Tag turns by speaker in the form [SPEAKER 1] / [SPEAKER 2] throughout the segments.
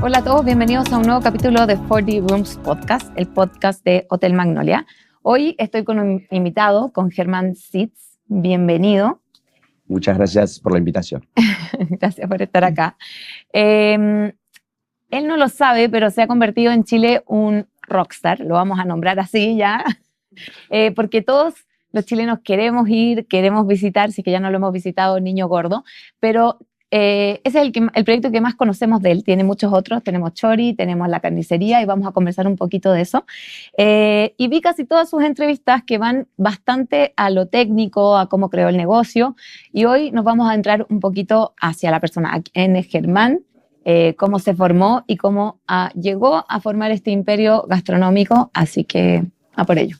[SPEAKER 1] Hola a todos, bienvenidos a un nuevo capítulo de 4D Rooms Podcast, el podcast de Hotel Magnolia. Hoy estoy con un invitado, con Germán Sitz. Bienvenido.
[SPEAKER 2] Muchas gracias por la invitación.
[SPEAKER 1] Gracias por estar acá. Él no lo sabe, pero se ha convertido en Chile un rockstar, lo vamos a nombrar así ya, porque todos los chilenos queremos ir, queremos visitar, si que ya no lo hemos visitado, Niño Gordo, pero ese es el proyecto que más conocemos de él. Tiene muchos otros, tenemos Chori, tenemos La Carnicería y vamos a conversar un poquito de eso. Y vi casi todas sus entrevistas que van bastante a lo técnico, a cómo creó el negocio, y hoy nos vamos a entrar un poquito hacia la persona, quién es Germán, cómo se formó y cómo llegó a formar este imperio gastronómico, así que a por ello.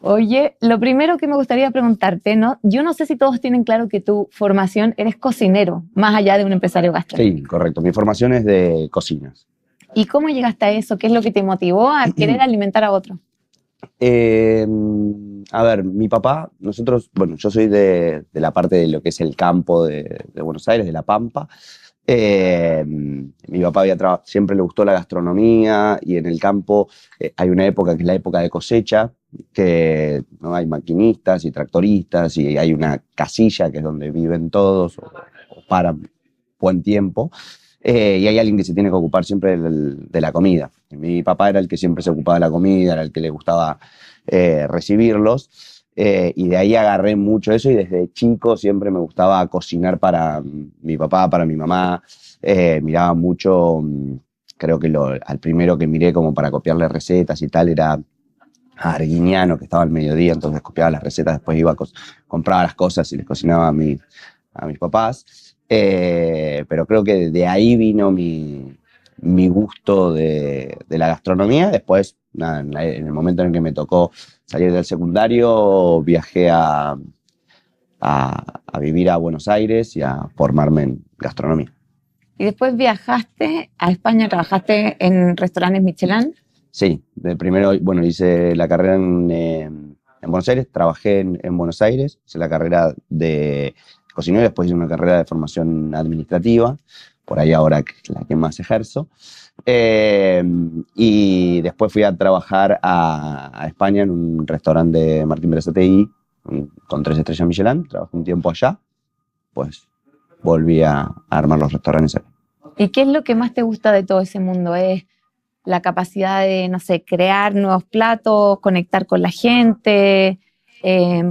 [SPEAKER 1] Oye, lo primero que me gustaría preguntarte, ¿no? Yo no sé si todos tienen claro que tu formación eres cocinero, más allá de un empresario gastronómico.
[SPEAKER 2] Sí, correcto. Mi formación es de cocinas.
[SPEAKER 1] ¿Y cómo llegaste a eso? ¿Qué es lo que te motivó a querer alimentar a otros?
[SPEAKER 2] A ver, mi papá, yo soy de la parte de lo que es el campo de Buenos Aires, de La Pampa. Mi papá siempre le gustó la gastronomía y en el campo hay una época que es la época de cosecha, que no hay maquinistas y tractoristas y hay una casilla que es donde viven todos o paran buen tiempo. Y hay alguien que se tiene que ocupar siempre de la comida. Mi papá era el que siempre se ocupaba de la comida, era el que le gustaba recibirlos. Y de ahí agarré mucho eso y desde chico siempre me gustaba cocinar para mi papá, para mi mamá. Miraba mucho, creo que al primero que miré como para copiarle recetas y tal era a Arguiñano, que estaba al mediodía, entonces copiaba las recetas, después compraba las cosas y les cocinaba a mis papás. Pero creo que de ahí vino mi gusto de la gastronomía. Después, nada, en el momento en el que me tocó salir del secundario, viajé a vivir a Buenos Aires y a formarme en gastronomía.
[SPEAKER 1] Y después viajaste a España, trabajaste en restaurantes Michelin.
[SPEAKER 2] Sí, primero, bueno, hice la carrera en Buenos Aires, trabajé en Buenos Aires, hice la carrera de cocinero, después hice una carrera de formación administrativa, por ahí ahora que es la que más ejerzo. Y después fui a trabajar a España en un restaurante de Martín Berazategui con 3 estrellas Michelin, trabajé un tiempo allá, pues volví a armar los restaurantes ahí.
[SPEAKER 1] ¿Y qué es lo que más te gusta de todo ese mundo? ¿Es la capacidad de, no sé, crear nuevos platos, conectar con la gente?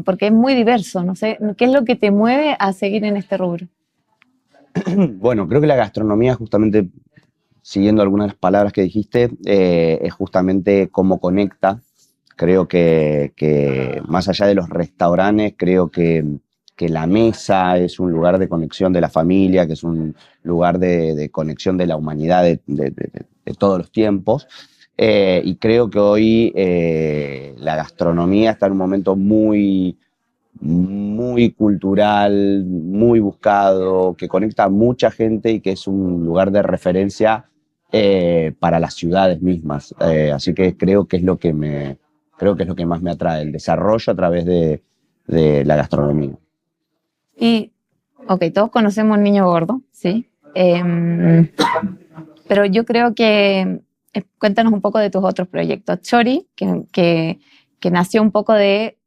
[SPEAKER 1] Porque es muy diverso, no sé, ¿qué es lo que te mueve a seguir en este rubro?
[SPEAKER 2] Bueno, creo que la gastronomía, justamente siguiendo algunas de las palabras que dijiste, es justamente cómo conecta. Creo que más allá de los restaurantes, creo que la mesa es un lugar de conexión de la familia, que es un lugar de conexión de la humanidad de todos los tiempos. Y creo que hoy la gastronomía está en un momento muy cultural, muy buscado, que conecta a mucha gente y que es un lugar de referencia para las ciudades mismas. Así que creo que es lo que más me atrae, el desarrollo a través de la gastronomía.
[SPEAKER 1] Y, ok, todos conocemos Niño Gordo, ¿sí? Pero yo creo que cuéntanos un poco de tus otros proyectos. Chori, que nació un poco de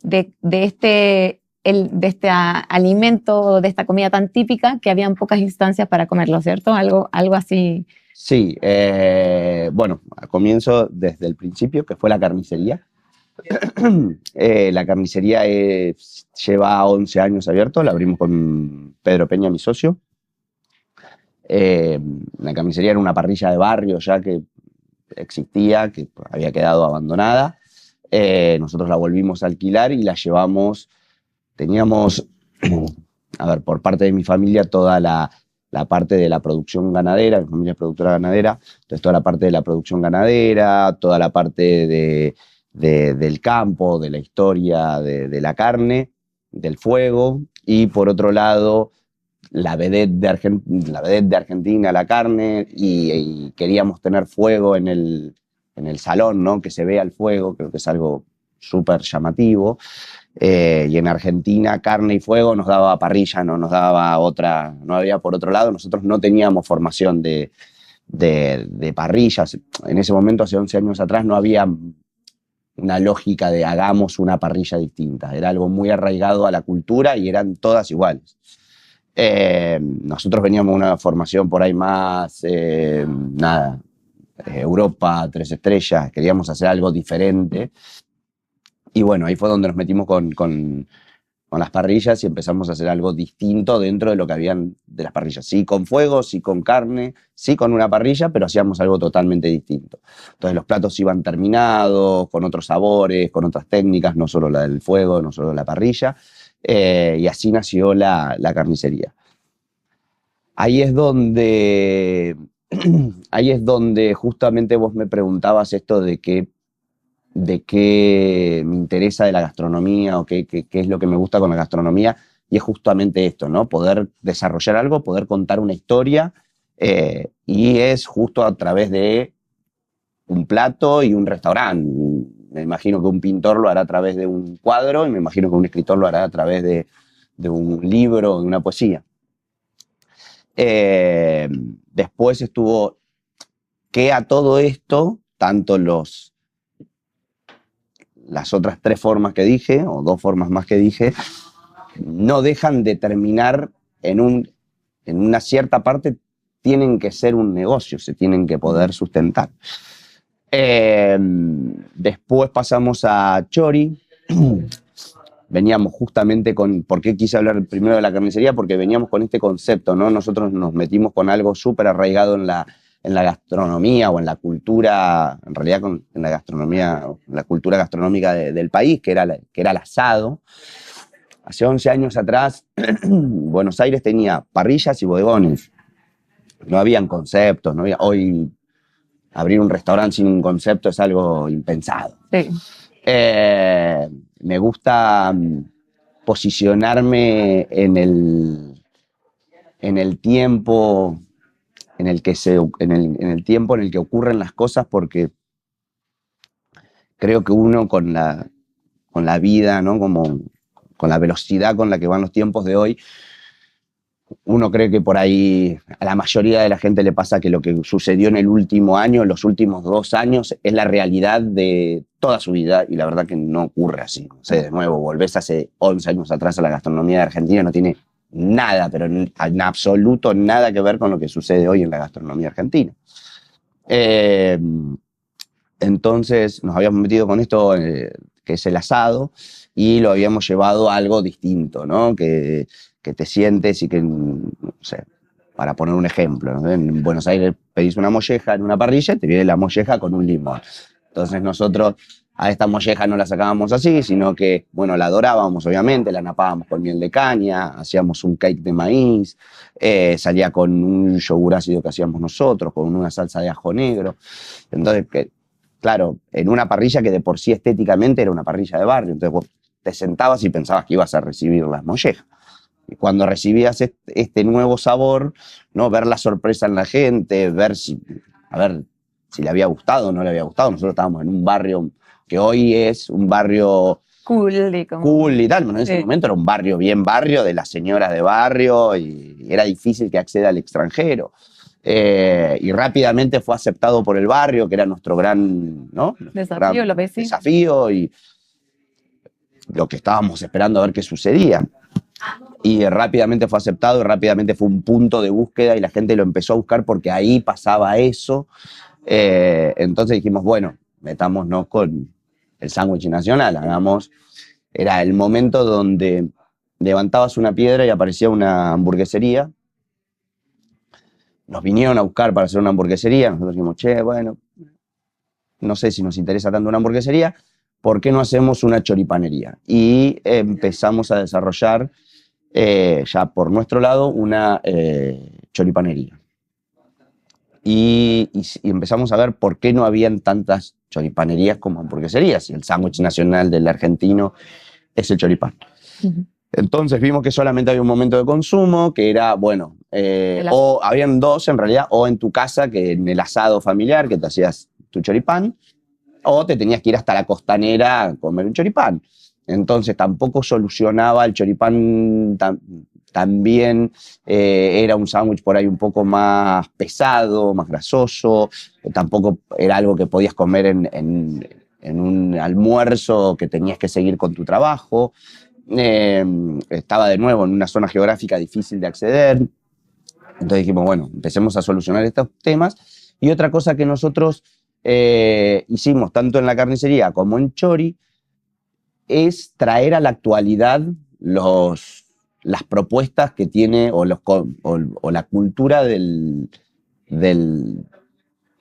[SPEAKER 1] este alimento, de esta comida tan típica que habían pocas instancias para comerlo, ¿cierto? Algo así.
[SPEAKER 2] Sí, bueno, comienzo desde el principio, que fue la carnicería. La carnicería lleva 11 años abierto, la abrimos con Pedro Peña, mi socio. La carnicería era una parrilla de barrio ya que existía, que había quedado abandonada. Nosotros la volvimos a alquilar y la llevamos. Teníamos, a ver, por parte de mi familia, toda la parte de la producción ganadera. Mi familia es productora ganadera, entonces toda la parte de la producción ganadera, toda la parte del campo, de la historia de la carne, del fuego, y por otro lado la vedette de Argentina, la carne, y queríamos tener fuego en el salón, ¿no? Que se vea el fuego, creo que es algo súper llamativo. Y en Argentina carne y fuego nos daba parrilla, no nos daba otra, no había por otro lado. Nosotros no teníamos formación de de parrillas. En ese momento, hace 11 años atrás, no había una lógica de hagamos una parrilla distinta. Era algo muy arraigado a la cultura y eran todas iguales. Nosotros veníamos de una formación por ahí más, Europa, 3 estrellas, queríamos hacer algo diferente. Y bueno, ahí fue donde nos metimos con las parrillas y empezamos a hacer algo distinto dentro de lo que habían de las parrillas. Sí con fuego, sí con carne, sí con una parrilla, pero hacíamos algo totalmente distinto. Entonces los platos iban terminados, con otros sabores, con otras técnicas, no solo la del fuego, no solo la parrilla. Y así nació la carnicería. Ahí es donde justamente vos me preguntabas esto de qué me interesa de la gastronomía o qué es lo que me gusta con la gastronomía, y es justamente esto, ¿no? Poder desarrollar algo, poder contar una historia, y es justo a través de un plato y un restaurante. Me imagino que un pintor lo hará a través de un cuadro y me imagino que un escritor lo hará a través de un libro o de una poesía. Después estuvo que a todo esto, tanto las otras 3 formas que dije, o 2 formas más que dije, no dejan de terminar en una cierta parte, tienen que ser un negocio, se tienen que poder sustentar. Después pasamos a Chori. Veníamos justamente con, ¿por qué quise hablar primero de la carnicería? Porque veníamos con este concepto, ¿no? Nosotros nos metimos con algo súper arraigado en la gastronomía o en la cultura, en realidad en la gastronomía, la cultura gastronómica del país, que era el asado. Hace 11 años atrás, Buenos Aires tenía parrillas y bodegones. No habían conceptos, no había, hoy abrir un restaurante sin un concepto es algo impensado.
[SPEAKER 1] Sí.
[SPEAKER 2] Me gusta posicionarme en el tiempo en el tiempo en el que ocurren las cosas, porque creo que uno con la vida, ¿no? Como con la velocidad con la que van los tiempos de hoy, uno cree que por ahí a la mayoría de la gente le pasa que lo que sucedió en el último año, los últimos 2 años, es la realidad de toda su vida, y la verdad que no ocurre así. No sé, de nuevo, volvés hace 11 años atrás a la gastronomía de Argentina, no tiene nada, pero en absoluto nada que ver con lo que sucede hoy en la gastronomía argentina. Entonces nos habíamos metido con esto, que es el asado, y lo habíamos llevado a algo distinto, ¿no? Que te sientes y que, no sé, para poner un ejemplo, ¿no? En Buenos Aires pedís una molleja en una parrilla y te viene la molleja con un limón. Entonces nosotros a esta molleja no la sacábamos así, sino que, bueno, la dorábamos, obviamente, la napábamos con miel de caña, hacíamos un cake de maíz, salía con un yogur ácido que hacíamos nosotros, con una salsa de ajo negro. Entonces, claro, en una parrilla que de por sí estéticamente era una parrilla de barrio, entonces vos te sentabas y pensabas que ibas a recibir las mollejas. Y cuando recibías este nuevo sabor, ¿no? Ver la sorpresa en la gente, ver si le había gustado o no le había gustado. Nosotros estábamos en un barrio que hoy es un barrio
[SPEAKER 1] cool
[SPEAKER 2] y tal, pero en ese momento era un barrio bien barrio, de las señoras de barrio, y era difícil que acceda al extranjero. Y rápidamente fue aceptado por el barrio, que era nuestro gran, ¿no?
[SPEAKER 1] Desafío, lo ves, sí.
[SPEAKER 2] Desafío, y lo que estábamos esperando a ver qué sucedía. Y rápidamente fue aceptado y rápidamente fue un punto de búsqueda y la gente lo empezó a buscar porque ahí pasaba eso. Entonces dijimos, bueno, metámonos con el sándwich nacional, era el momento donde levantabas una piedra y aparecía una hamburguesería. Nos vinieron a buscar para hacer una hamburguesería, nosotros dijimos, che, bueno, no sé si nos interesa tanto una hamburguesería, ¿por qué no hacemos una choripanería? Y empezamos a desarrollar ya por nuestro lado una choripanería. Y empezamos a ver por qué no habían tantas choripanerías como hamburgueserías, y el sándwich nacional del argentino es el choripán. Uh-huh. Entonces vimos que solamente había un momento de consumo, que era, bueno, o habían 2 en realidad, o en tu casa, que en el asado familiar, que te hacías tu choripán, o te tenías que ir hasta la costanera a comer un choripán. Entonces tampoco solucionaba el choripán también era un sándwich por ahí un poco más pesado, más grasoso, tampoco era algo que podías comer en un almuerzo que tenías que seguir con tu trabajo. Estaba de nuevo en una zona geográfica difícil de acceder. Entonces dijimos, bueno, empecemos a solucionar estos temas. Y otra cosa que nosotros hicimos tanto en la carnicería como en Chori es traer a la actualidad las propuestas que tiene o la cultura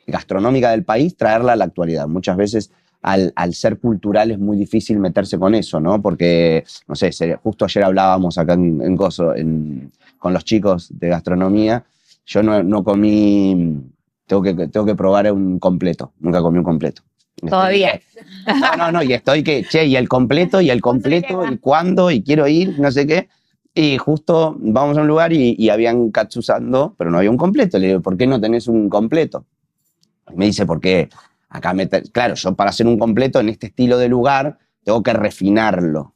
[SPEAKER 2] gastronómica del país, traerla a la actualidad. Muchas veces al ser cultural es muy difícil meterse con eso, ¿no? Porque, no sé, justo ayer hablábamos acá en Coso, con los chicos de gastronomía. Yo no comí, tengo que probar un completo, nunca comí un completo.
[SPEAKER 1] Todavía.
[SPEAKER 2] No, y estoy que, che, y el completo, y cuándo, y quiero ir, no sé qué. Y justo vamos a un lugar y habían katsusando, pero no había un completo. Le digo, ¿por qué no tenés un completo? Me dice, ¿por qué? Acá claro, yo para hacer un completo en este estilo de lugar, tengo que refinarlo.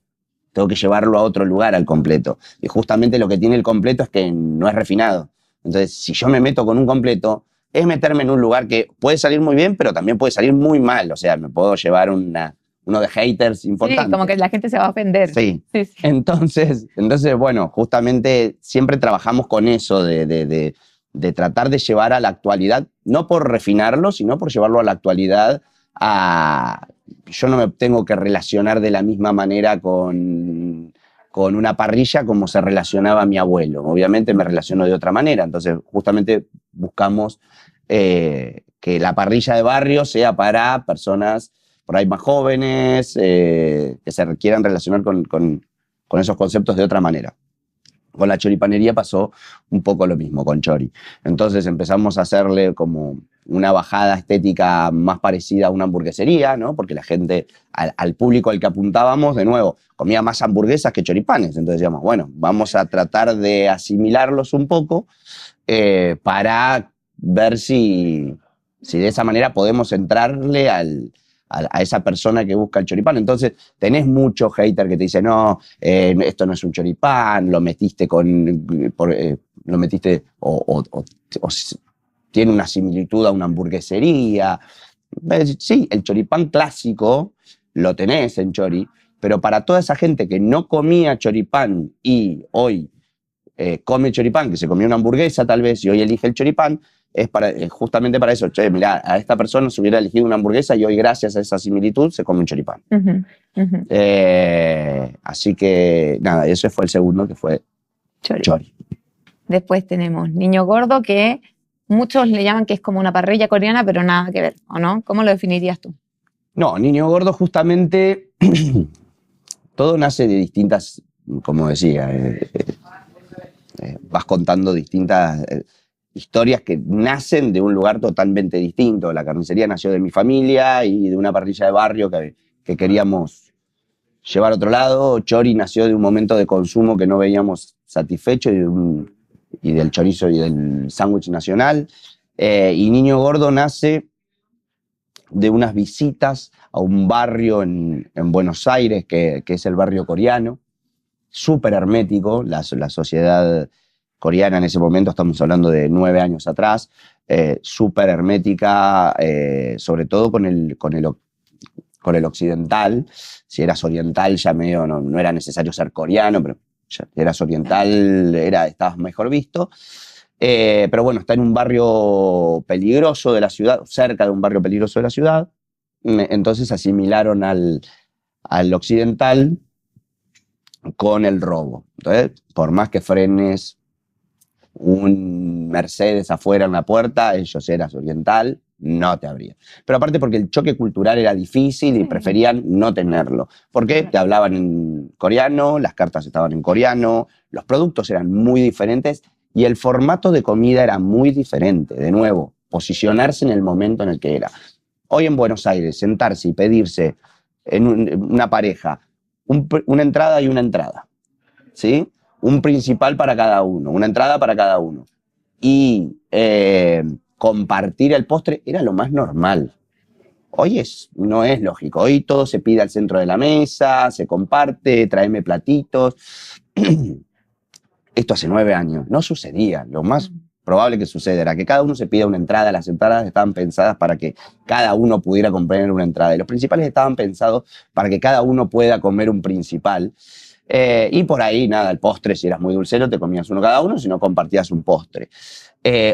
[SPEAKER 2] Tengo que llevarlo a otro lugar al completo. Y justamente lo que tiene el completo es que no es refinado. Entonces, si yo me meto con un completo, es meterme en un lugar que puede salir muy bien, pero también puede salir muy mal. O sea, me puedo llevar uno de haters importante.
[SPEAKER 1] Sí, como que la gente se va a ofender.
[SPEAKER 2] Sí.
[SPEAKER 1] Sí.
[SPEAKER 2] Entonces, bueno, justamente siempre trabajamos con eso de tratar de llevar a la actualidad, no por refinarlo, sino por llevarlo a la actualidad. Yo no me tengo que relacionar de la misma manera con una parrilla como se relacionaba mi abuelo. Obviamente me relaciono de otra manera. Entonces, justamente buscamos que la parrilla de barrio sea para personas por ahí más jóvenes, que se quieran relacionar con esos conceptos de otra manera. Con la choripanería pasó un poco lo mismo con Chori. Entonces empezamos a hacerle como una bajada estética más parecida a una hamburguesería, ¿no? Porque la gente, al público al que apuntábamos, de nuevo, comía más hamburguesas que choripanes. Entonces decíamos, bueno, vamos a tratar de asimilarlos un poco para ver si de esa manera podemos entrarle a esa persona que busca el choripán. Entonces, tenés mucho hater que te dice, no, esto no es un choripán, lo metiste o tiene una similitud a una hamburguesería. Sí, el choripán clásico lo tenés en Chori, pero para toda esa gente que no comía choripán y hoy come choripán, que se comió una hamburguesa tal vez y hoy elige el choripán, es justamente para eso. Che, mirá, a esta persona se hubiera elegido una hamburguesa y hoy gracias a esa similitud se come un choripán. Así que nada, ese fue el segundo, que fue Chori.
[SPEAKER 1] Después tenemos Niño Gordo, que muchos le llaman que es como una parrilla coreana, pero nada que ver, ¿o no? ¿Cómo lo definirías tú?
[SPEAKER 2] No, Niño Gordo justamente todo nace de distintas, como decía, vas contando distintas historias que nacen de un lugar totalmente distinto. La carnicería nació de mi familia y de una parrilla de barrio que queríamos llevar a otro lado. Chori nació de un momento de consumo que no veíamos satisfecho y del chorizo y del sándwich nacional. Y Niño Gordo nace de unas visitas a un barrio en Buenos Aires, que es el barrio coreano, súper hermético. La sociedad coreana en ese momento, estamos hablando de 9 años atrás, súper hermética, sobre todo con el occidental. Si eras oriental ya medio no era necesario ser coreano, pero ya eras oriental, estabas mejor visto. Pero bueno, está en un barrio peligroso de la ciudad, cerca de un barrio peligroso de la ciudad. Entonces asimilaron al occidental con el robo. Entonces, por más que frenes un Mercedes afuera en la puerta, ellos eras oriental, no te abrían. Pero aparte porque el choque cultural era difícil y preferían no tenerlo. Porque te hablaban en coreano, las cartas estaban en coreano, los productos eran muy diferentes y el formato de comida era muy diferente. De nuevo, posicionarse en el momento en el que era. Hoy en Buenos Aires, sentarse y pedirse en una pareja una entrada y una entrada, ¿sí? Un principal para cada uno, una entrada para cada uno. Y compartir el postre era lo más normal. Hoy no es lógico. Hoy todo se pide al centro de la mesa, se comparte, tráeme platitos. esto hace 9 años, no sucedía. Lo más probable que suceda era que cada uno se pida una entrada. Las entradas estaban pensadas para que cada uno pudiera comprar una entrada. Y los principales estaban pensados para que cada uno pueda comer un principal. Y por ahí, nada, el postre, si eras muy dulcero, te comías uno cada uno, si no, compartías un postre.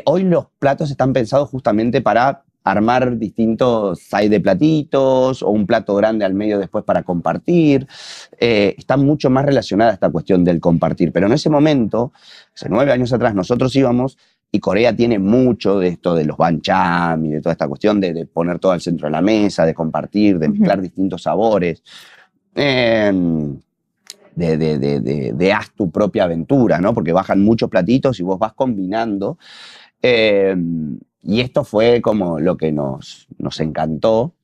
[SPEAKER 2] Hoy los platos están pensados justamente para armar distintos side de platitos o un plato grande al medio después para compartir. Está mucho más relacionada esta cuestión del compartir. Pero en ese momento, hace 9 años atrás, nosotros íbamos, y Corea tiene mucho de esto de los banchan y de toda esta cuestión de poner todo al centro de la mesa, de compartir, de mezclar distintos sabores. De haz tu propia aventura, ¿no? Porque bajan muchos platitos y vos vas combinando. Y esto fue como lo que nos encantó.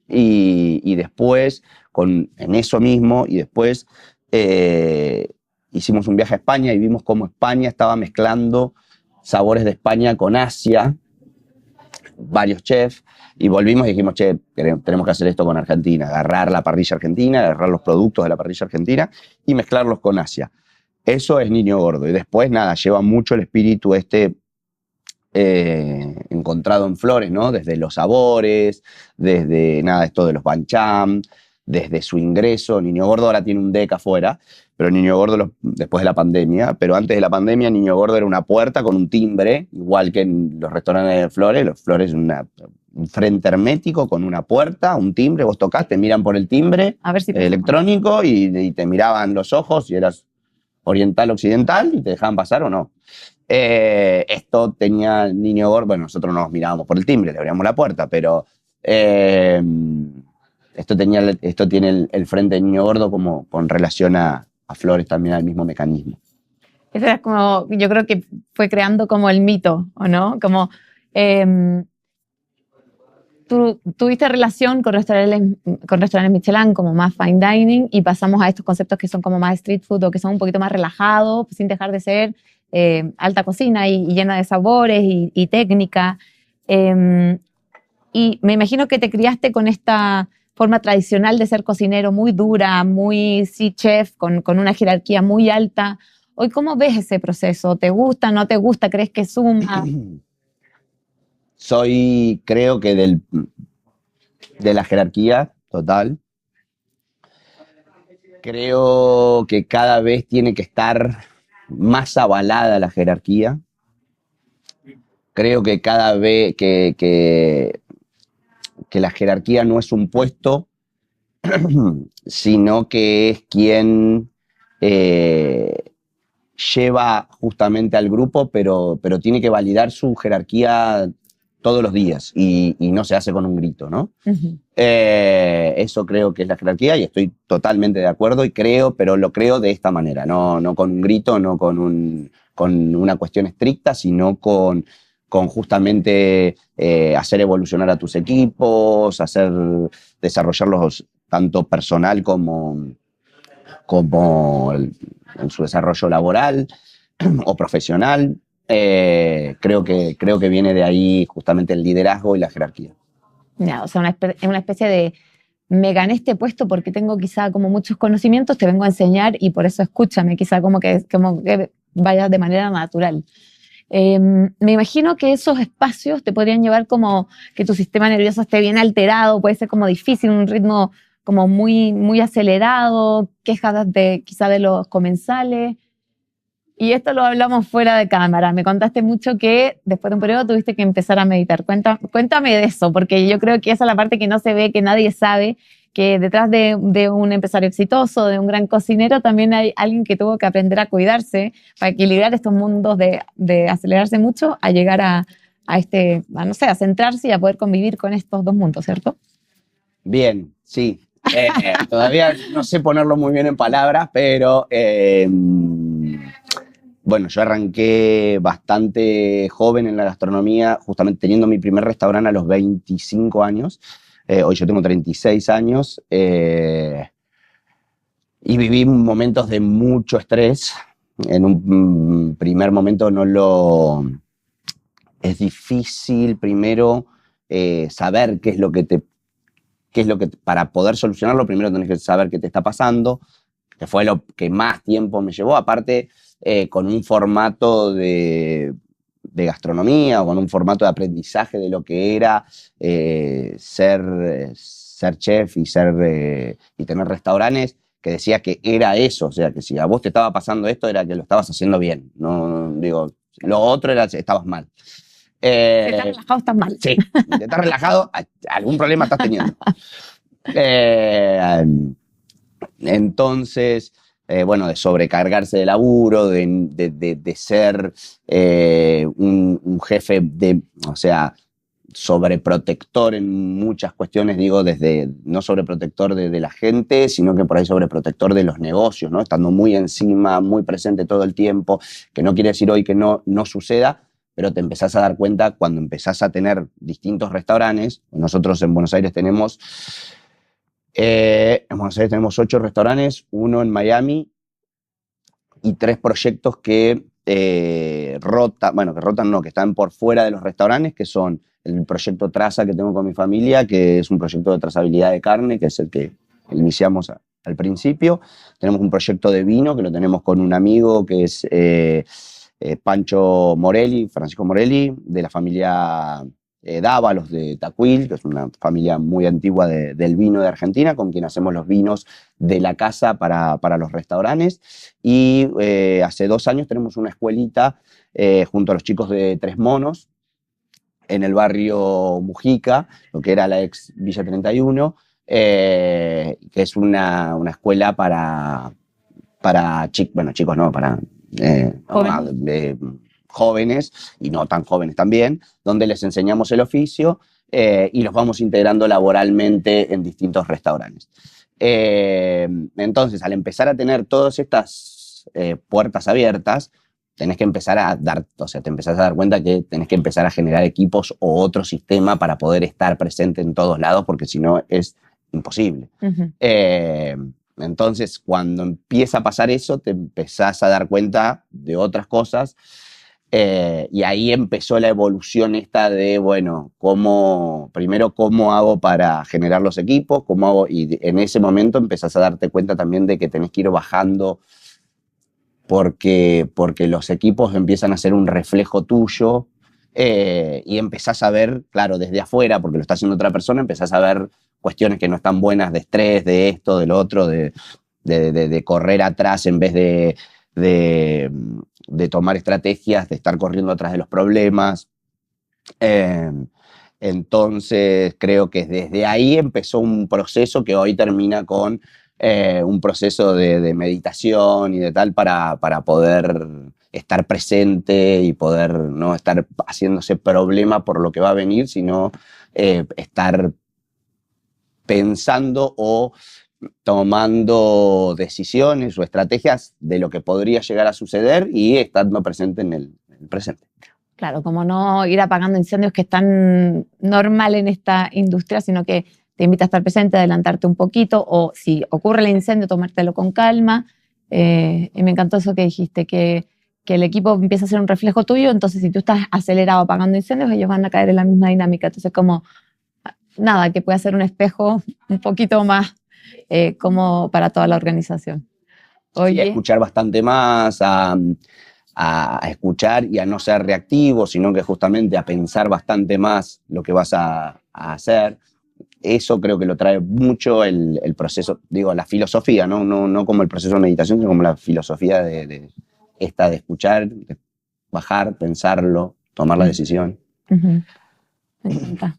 [SPEAKER 2] Y después, en eso mismo, y después hicimos un viaje a España y vimos cómo España estaba mezclando sabores de España con Asia, varios chefs, y volvimos y dijimos, che, tenemos que hacer esto con Argentina, agarrar la parrilla argentina, agarrar los productos de la parrilla argentina y mezclarlos con Asia. Eso es Niño Gordo. Y después, nada, lleva mucho el espíritu encontrado en Flores, ¿no? Desde los sabores, desde, nada, esto de los banchan, desde su ingreso. Niño Gordo ahora tiene un deck afuera, pero Niño Gordo después de la pandemia, pero antes de la pandemia Niño Gordo era una puerta con un timbre, igual que en los restaurantes de Flores. Los Flores un frente hermético con una puerta, un timbre, vos tocás, te miran por el timbre
[SPEAKER 1] A ver si
[SPEAKER 2] electrónico y te miraban los ojos si eras oriental, occidental, y te dejaban pasar o no. Esto tenía Niño Gordo, bueno, nosotros no nos mirábamos por el timbre, le abríamos la puerta, pero esto tiene el frente de Niño Gordo como con relación a Flores también al mismo mecanismo.
[SPEAKER 1] Eso era como, yo creo que fue creando como el mito, ¿o no? Como tú tuviste relación con restaurantes Michelin como más fine dining y pasamos a estos conceptos que son como más street food o que son un poquito más relajados, sin dejar de ser alta cocina y llena de sabores y técnica. Y me imagino que te criaste con esta forma tradicional de ser cocinero muy dura, muy sí chef, con una jerarquía muy alta. Hoy, ¿cómo ves ese proceso? ¿Te gusta, no te gusta? ¿Crees que suma?
[SPEAKER 2] Creo que de la jerarquía total. Creo que cada vez tiene que estar más avalada la jerarquía. Creo que cada vez que la jerarquía no es un puesto, sino que es quien lleva justamente al grupo, pero tiene que validar su jerarquía todos los días y no se hace con un grito, ¿no?
[SPEAKER 1] Uh-huh.
[SPEAKER 2] Eso creo que es la jerarquía y estoy totalmente de acuerdo pero lo creo de esta manera, no con un grito, no con una cuestión estricta, sino con justamente hacer evolucionar a tus equipos, desarrollarlos tanto personal como en su desarrollo laboral o profesional. Creo que viene de ahí justamente el liderazgo y la jerarquía.
[SPEAKER 1] Ya, o sea, una especie de me gané este puesto porque tengo quizá como muchos conocimientos, te vengo a enseñar y por eso escúchame, quizá como que vaya de manera natural. Me imagino que esos espacios te podrían llevar como que tu sistema nervioso esté bien alterado, puede ser como difícil, un ritmo como muy, muy acelerado, quejas quizá de los comensales. Y esto lo hablamos fuera de cámara. Me contaste mucho que después de un periodo tuviste que empezar a meditar. Cuéntame de eso, porque yo creo que esa es la parte que no se ve, que nadie sabe, que detrás de un empresario exitoso, de un gran cocinero, también hay alguien que tuvo que aprender a cuidarse para equilibrar estos mundos de acelerarse mucho a llegar a no sé, a centrarse y a poder convivir con estos dos mundos, ¿cierto?
[SPEAKER 2] Bien, sí. Todavía no sé ponerlo muy bien en palabras, pero bueno, yo arranqué bastante joven en la gastronomía, justamente teniendo mi primer restaurante a los 25 años. Hoy yo tengo 36 años y viví momentos de mucho estrés. En un primer momento es difícil primero saber qué es lo que para poder solucionarlo, primero tenés que saber qué te está pasando, que fue lo que más tiempo me llevó. Aparte, con un formato de gastronomía o con un formato de aprendizaje de lo que era ser chef y tener restaurantes, que decía que era eso, o sea, que si a vos te estaba pasando esto era que lo estabas haciendo bien, no digo, lo otro era que estabas mal.
[SPEAKER 1] Si estás relajado, estás mal.
[SPEAKER 2] Sí, si estás relajado, algún problema estás teniendo. Eh, entonces, bueno, de sobrecargarse de laburo, de ser un jefe o sea, sobreprotector en muchas cuestiones, digo, desde no sobreprotector de la gente, sino que por ahí sobreprotector de los negocios, ¿no? Estando muy encima, muy presente todo el tiempo, que no quiere decir hoy que no suceda, pero te empezás a dar cuenta cuando empezás a tener distintos restaurantes. Nosotros en Buenos Aires tenemos 8 restaurantes, uno en Miami y 3 proyectos que que están por fuera de los restaurantes, que son el proyecto Traza que tengo con mi familia, que es un proyecto de trazabilidad de carne, que es el que iniciamos al principio. Tenemos un proyecto de vino que lo tenemos con un amigo que es Pancho Morelli, Francisco Morelli, de la familia Dávalos de Tacuil, que es una familia muy antigua del vino de Argentina, con quien hacemos los vinos de la casa para los restaurantes. Y hace 2 años tenemos una escuelita junto a los chicos de Tres Monos, en el barrio Mujica, lo que era la ex Villa 31, que es una escuela para chicos no, para jóvenes y no tan jóvenes también, donde les enseñamos el oficio y los vamos integrando laboralmente en distintos restaurantes. Entonces, al empezar a tener todas estas puertas abiertas, tenés que empezar te empezás a dar cuenta que tenés que empezar a generar equipos o otro sistema para poder estar presente en todos lados, porque si no es imposible.
[SPEAKER 1] Uh-huh.
[SPEAKER 2] Entonces, cuando empieza a pasar eso, te empezás a dar cuenta de otras cosas y ahí empezó la evolución esta de, bueno, primero cómo hago para generar los equipos, y en ese momento empezás a darte cuenta también de que tenés que ir bajando porque los equipos empiezan a ser un reflejo tuyo y empezás a ver, claro, desde afuera, porque lo está haciendo otra persona, empezás a ver cuestiones que no están buenas de estrés, de esto, del otro, de correr atrás en vez de tomar estrategias, de estar corriendo atrás de los problemas. Entonces, creo que desde ahí empezó un proceso que hoy termina con un proceso de meditación y de tal para poder estar presente y poder no estar haciéndose problema por lo que va a venir, sino estar pensando o tomando decisiones o estrategias de lo que podría llegar a suceder y estando presente en el presente.
[SPEAKER 1] Claro, como no ir apagando incendios que están normal en esta industria, sino que te invita a estar presente, a adelantarte un poquito, o si ocurre el incendio, tomártelo con calma. Y me encantó eso que dijiste, que el equipo empieza a ser un reflejo tuyo, entonces si tú estás acelerado apagando incendios, ellos van a caer en la misma dinámica. Entonces, como nada, que puede ser un espejo un poquito más como para toda la organización.
[SPEAKER 2] Oye. Sí, a escuchar bastante más, a escuchar y a no ser reactivo, sino que justamente a pensar bastante más lo que vas a hacer. Eso creo que lo trae mucho el proceso, digo, la filosofía, no como el proceso de meditación, sino como la filosofía de escuchar, de bajar, pensarlo, tomar la decisión.
[SPEAKER 1] Uh-huh.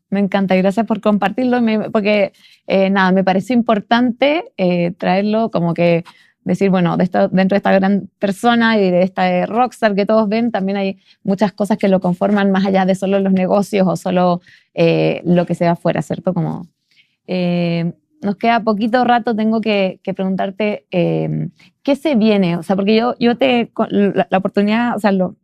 [SPEAKER 1] Me encanta, y gracias por compartirlo, porque nada, me pareció importante traerlo, como que decir, bueno, dentro de esta gran persona y de esta rockstar que todos ven, también hay muchas cosas que lo conforman más allá de solo los negocios o solo lo que se ve afuera, ¿cierto? Como nos queda poquito rato, tengo que preguntarte qué se viene, o sea, porque yo la oportunidad, o sea, los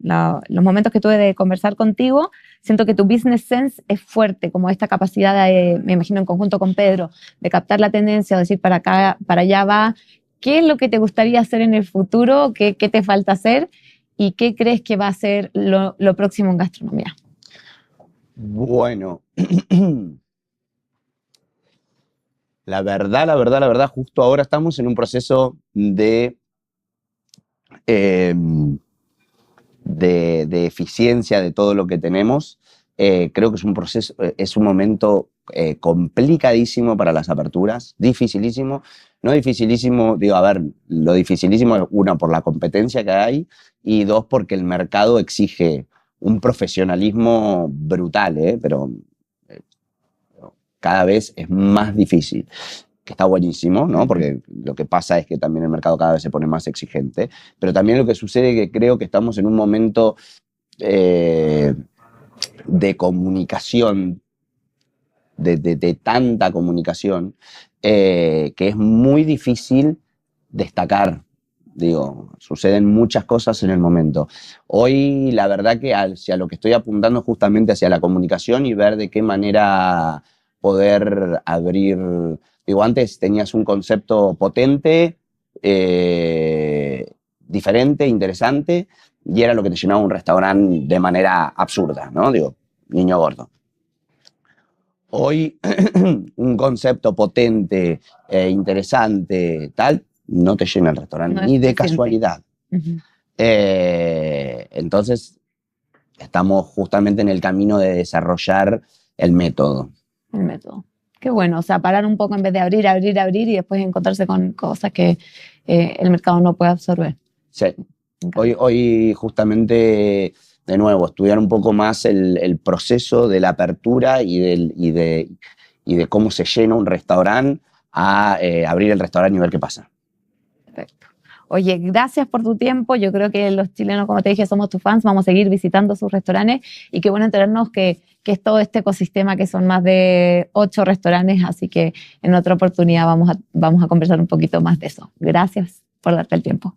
[SPEAKER 1] momentos que tuve de conversar contigo, siento que tu business sense es fuerte, como esta capacidad de, me imagino en conjunto con Pedro, de captar la tendencia, o decir para acá, para allá va. ¿Qué es lo que te gustaría hacer en el futuro? ¿Qué te falta hacer? ¿Y qué crees que va a ser lo próximo en gastronomía?
[SPEAKER 2] Bueno, la verdad, justo ahora estamos en un proceso de eh, de eficiencia de todo lo que tenemos, creo que es un proceso, es un momento complicadísimo para las aperturas, dificilísimo. No dificilísimo, digo, a ver, lo dificilísimo es, una, por la competencia que hay, y dos, porque el mercado exige un profesionalismo brutal, pero cada vez es más difícil, que está buenísimo, ¿no? Porque lo que pasa es que también el mercado cada vez se pone más exigente, pero también lo que sucede es que creo que estamos en un momento de comunicación, de tanta comunicación, que es muy difícil destacar. Digo, suceden muchas cosas en el momento. Hoy, la verdad que hacia lo que estoy apuntando es justamente hacia la comunicación y ver de qué manera poder abrir. Digo, antes tenías un concepto potente, diferente, interesante, y era lo que te llenaba un restaurante de manera absurda, ¿no? Digo, niño gordo. Hoy, un concepto potente, interesante, tal, no te llena el restaurante,
[SPEAKER 1] No
[SPEAKER 2] ni
[SPEAKER 1] es
[SPEAKER 2] de
[SPEAKER 1] suficiente.
[SPEAKER 2] casualidad. Entonces, estamos justamente en el camino de desarrollar el método.
[SPEAKER 1] El método. Qué bueno, o sea, parar un poco en vez de abrir, abrir, abrir y después encontrarse con cosas que el mercado no puede absorber.
[SPEAKER 2] Sí. Hoy justamente, de nuevo, estudiar un poco más el proceso de la apertura y de cómo se llena un restaurante a abrir el restaurante y ver qué pasa.
[SPEAKER 1] Perfecto. Oye, gracias por tu tiempo. Yo creo que los chilenos, como te dije, somos tus fans. Vamos a seguir visitando sus restaurantes y qué bueno enterarnos que es todo este ecosistema, que son más de 8 restaurantes. Así que en otra oportunidad vamos a conversar un poquito más de eso. Gracias por darte el tiempo.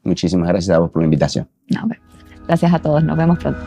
[SPEAKER 2] Muchísimas gracias a vos por la invitación.
[SPEAKER 1] No, gracias a todos. Nos vemos pronto.